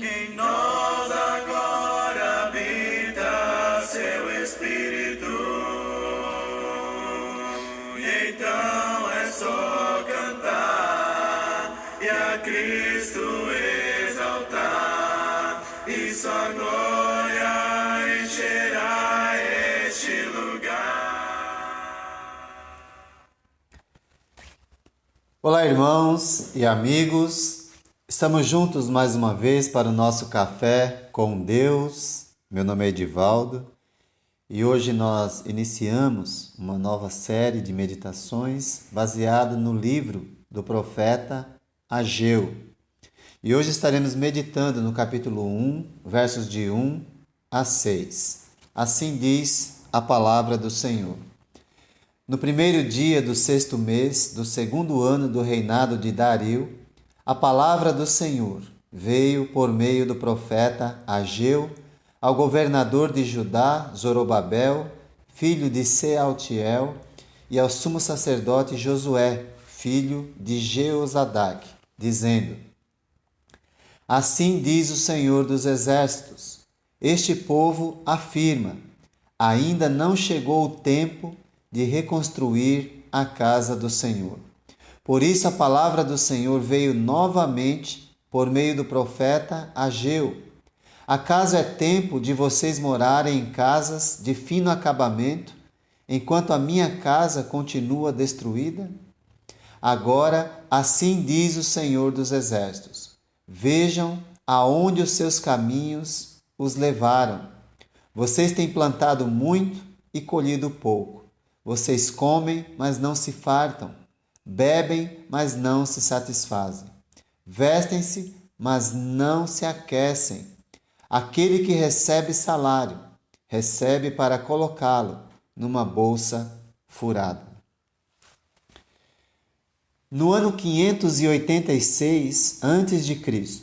em nós agora habita seu Espírito. E então é só cantar e a Cristo exaltar, e sua glória encherá este lugar. Olá, irmãos e amigos. Estamos juntos mais uma vez para o nosso Café com Deus. Meu nome é Edivaldo e hoje nós iniciamos uma nova série de meditações baseada no livro do profeta Ageu. E hoje estaremos meditando no capítulo 1, versos de 1 a 6. Assim diz a palavra do Senhor. No primeiro dia do 6º mês do 2º ano do reinado de Dario, a palavra do Senhor veio por meio do profeta Ageu ao governador de Judá, Zorobabel, filho de Sealtiel, e ao sumo sacerdote Josué, filho de Jeozadak, dizendo: Assim diz o Senhor dos Exércitos: Este povo afirma: ainda não chegou o tempo de reconstruir a casa do Senhor. Por isso a palavra do Senhor veio novamente por meio do profeta Ageu. Acaso é tempo de vocês morarem em casas de fino acabamento, enquanto a minha casa continua destruída? Agora, assim diz o Senhor dos Exércitos: vejam aonde os seus caminhos os levaram. Vocês têm plantado muito e colhido pouco. Vocês comem, mas não se fartam. Bebem, mas não se satisfazem. Vestem-se, mas não se aquecem. Aquele que recebe salário, recebe para colocá-lo numa bolsa furada. No ano 586 a.C.,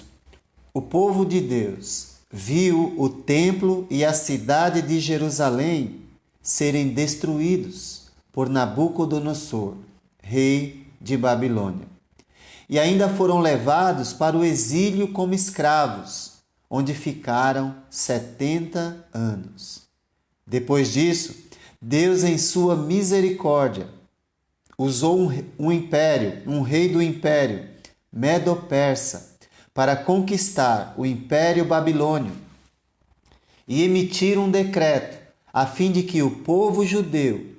o povo de Deus viu o templo e a cidade de Jerusalém serem destruídos por Nabucodonosor, rei de Babilônia. E ainda foram levados para o exílio como escravos, onde ficaram 70 anos. Depois disso, Deus, em sua misericórdia, usou um rei do império Medo-Persa para conquistar o império babilônio e emitir um decreto a fim de que o povo judeu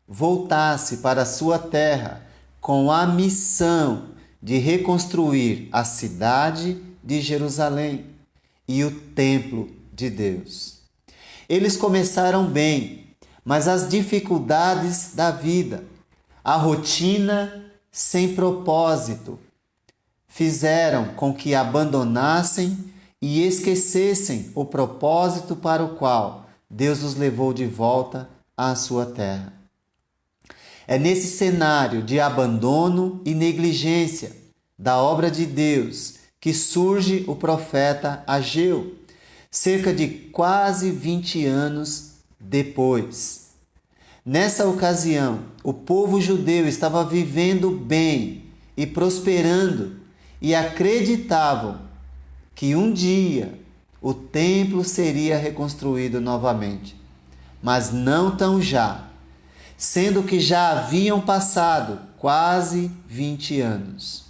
voltasse para sua terra com a missão de reconstruir a cidade de Jerusalém e o templo de Deus. Eles começaram bem, mas as dificuldades da vida, a rotina sem propósito, fizeram com que abandonassem e esquecessem o propósito para o qual Deus os levou de volta à sua terra. É nesse cenário de abandono e negligência da obra de Deus que surge o profeta Ageu, cerca de quase 20 anos depois. Nessa ocasião, o povo judeu estava vivendo bem e prosperando e acreditavam que um dia o templo seria reconstruído novamente. Mas não tão já, sendo que já haviam passado quase 20 anos.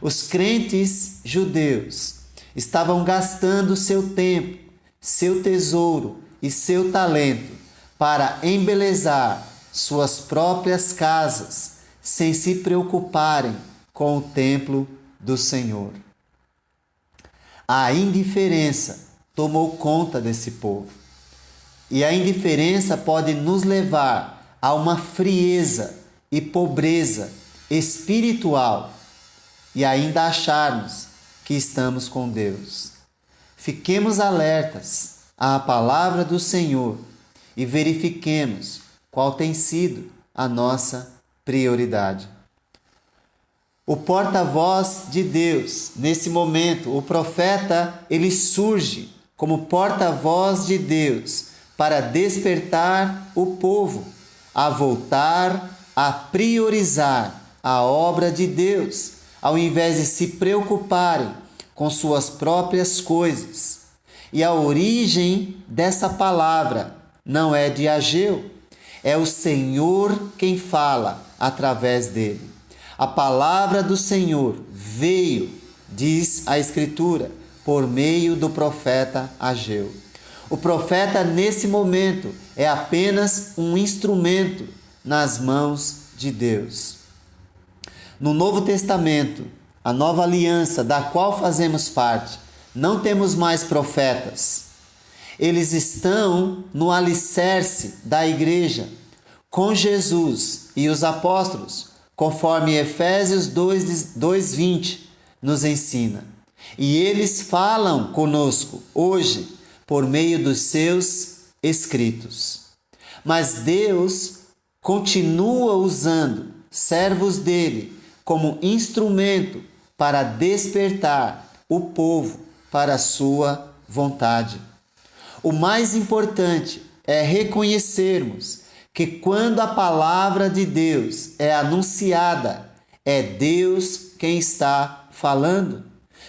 Os crentes judeus estavam gastando seu tempo, seu tesouro e seu talento para embelezar suas próprias casas, sem se preocuparem com o templo do Senhor. A indiferença tomou conta desse povo. E a indiferença pode nos levar a uma frieza e pobreza espiritual e ainda acharmos que estamos com Deus. Fiquemos alertas à palavra do Senhor e verifiquemos qual tem sido a nossa prioridade. O porta-voz de Deus, nesse momento, o profeta, ele surge como porta-voz de Deus para despertar o povo a voltar a priorizar a obra de Deus, ao invés de se preocuparem com suas próprias coisas. E a origem dessa palavra não é de Ageu, é o Senhor quem fala através dele. A palavra do Senhor veio, diz a Escritura, por meio do profeta Ageu. O profeta, nesse momento, é apenas um instrumento nas mãos de Deus. No Novo Testamento, a nova aliança da qual fazemos parte, não temos mais profetas. Eles estão no alicerce da igreja, com Jesus e os apóstolos, conforme Efésios 2:20 nos ensina. E eles falam conosco hoje por meio dos seus escritos. Mas Deus continua usando servos dele como instrumento para despertar o povo para a sua vontade. O mais importante é reconhecermos que quando a palavra de Deus é anunciada, é Deus quem está falando.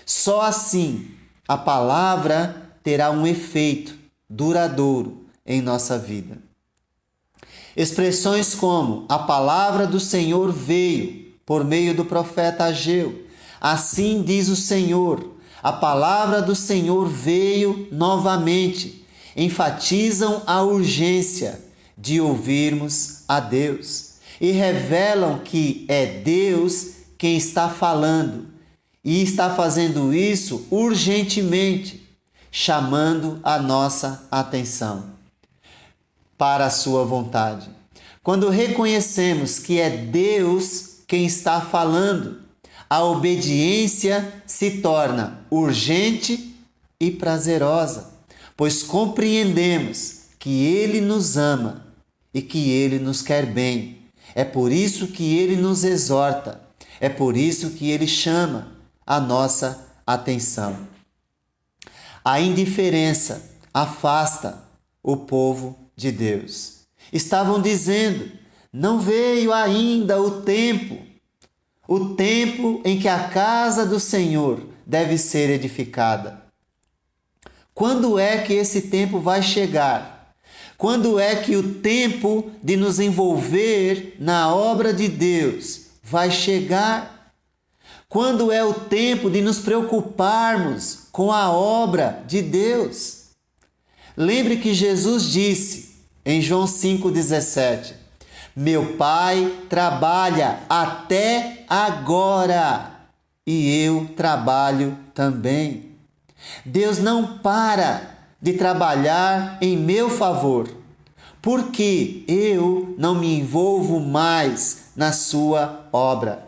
Só assim a palavra terá um efeito duradouro em nossa vida. Expressões como a palavra do Senhor veio por meio do profeta Ageu. Assim diz o Senhor. A palavra do Senhor veio novamente. Enfatizam a urgência de ouvirmos a Deus e revelam que é Deus quem está falando e está fazendo isso urgentemente, chamando a nossa atenção para a sua vontade. Quando reconhecemos que é Deus quem está falando, a obediência se torna urgente e prazerosa, pois compreendemos que Ele nos ama e que Ele nos quer bem. É por isso que Ele nos exorta, é por isso que Ele chama a nossa atenção. A indiferença afasta o povo de Deus. Estavam dizendo: não veio ainda o tempo em que a casa do Senhor deve ser edificada. Quando é que esse tempo vai chegar? Quando é que o tempo de nos envolver na obra de Deus vai chegar? Quando é o tempo de nos preocuparmos com a obra de Deus? Lembre que Jesus disse em João 5,17: meu Pai trabalha até agora e eu trabalho também. Deus não para de trabalhar em meu favor, porque eu não me envolvo mais na sua obra.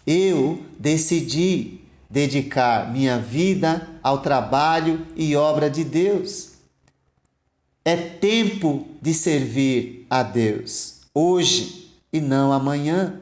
Eu decidi dedicar minha vida ao trabalho e obra de Deus. É tempo de servir a Deus, hoje e não amanhã.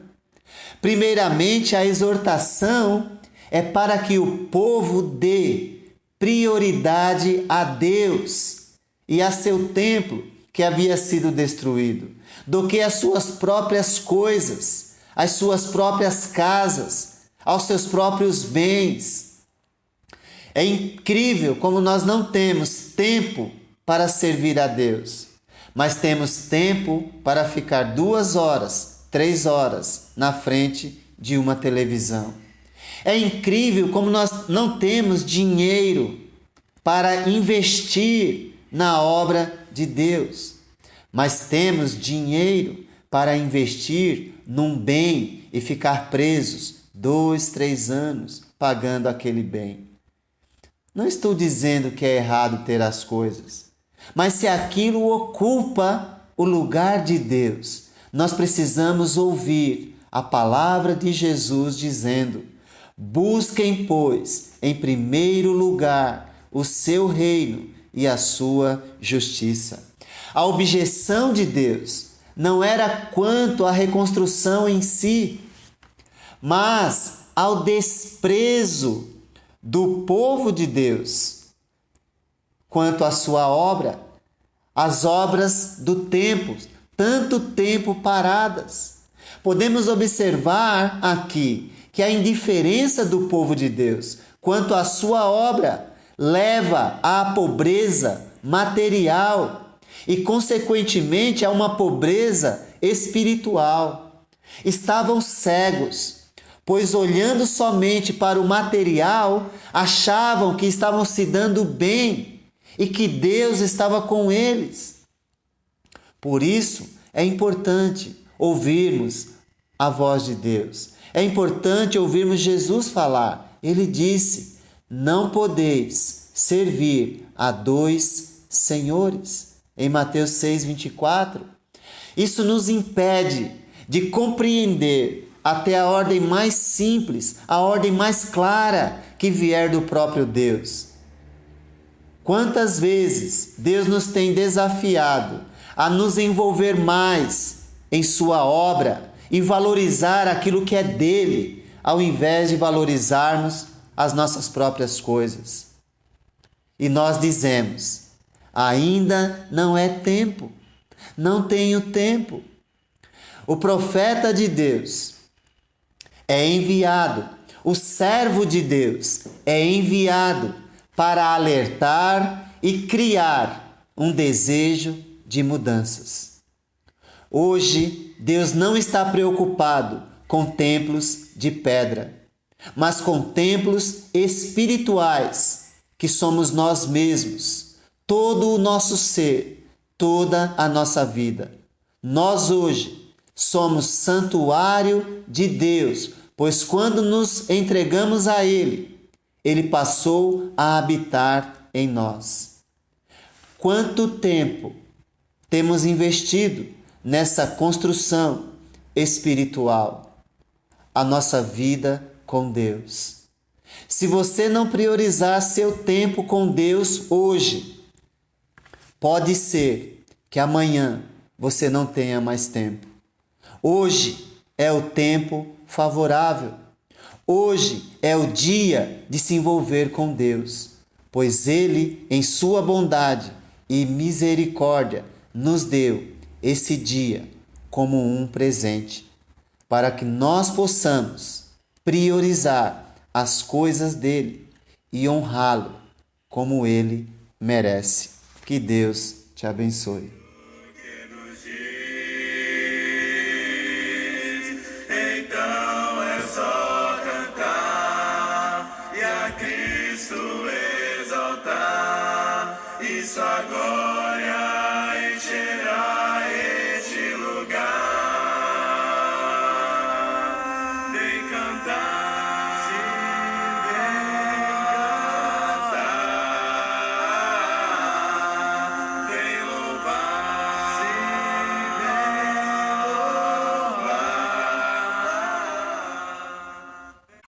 Primeiramente, a exortação é para que o povo dê prioridade a Deus e a seu templo que havia sido destruído, do que as suas próprias coisas, as suas próprias casas, aos seus próprios bens. É incrível como nós não temos tempo para servir a Deus, mas temos tempo para ficar 2 horas, 3 horas na frente de uma televisão. É incrível como nós não temos dinheiro para investir na obra de Deus, mas temos dinheiro para investir num bem e ficar presos 2, 3 anos pagando aquele bem. Não estou dizendo que é errado ter as coisas, mas se aquilo ocupa o lugar de Deus, nós precisamos ouvir a palavra de Jesus dizendo: busquem, pois, em primeiro lugar o seu reino e a sua justiça. A objeção de Deus não era quanto à reconstrução em si, mas ao desprezo do povo de Deus quanto à sua obra, as obras do templo, tanto tempo paradas. Podemos observar aqui que a indiferença do povo de Deus quanto a sua obra leva à pobreza material e, consequentemente, a uma pobreza espiritual. Estavam cegos, pois olhando somente para o material, achavam que estavam se dando bem e que Deus estava com eles. Por isso, é importante ouvirmos a voz de Deus. É importante ouvirmos Jesus falar. Ele disse: não podeis servir a dois senhores. Em Mateus 6:24. Isso nos impede de compreender até a ordem mais simples, a ordem mais clara que vier do próprio Deus. Quantas vezes Deus nos tem desafiado a nos envolver mais em sua obra e valorizar aquilo que é dele, ao invés de valorizarmos as nossas próprias coisas. E nós dizemos: ainda não é tempo, não tenho tempo. O profeta de Deus é enviado, o servo de Deus é enviado para alertar e criar um desejo de mudanças. Hoje, Deus não está preocupado com templos de pedra, mas com templos espirituais, que somos nós mesmos, todo o nosso ser, toda a nossa vida. Nós hoje somos santuário de Deus, pois quando nos entregamos a Ele, Ele passou a habitar em nós. Quanto tempo temos investido nessa construção espiritual, a nossa vida com Deus? Se você não priorizar seu tempo com Deus hoje, pode ser que amanhã você não tenha mais tempo. Hoje é o tempo favorável. Hoje é o dia de se envolver com Deus, pois Ele, em sua bondade e misericórdia, nos deu esse dia como um presente, para que nós possamos priorizar as coisas dele e honrá-lo como ele merece. Que Deus te abençoe. Então é só cantar e a Cristo exaltar, e sua glória encherá.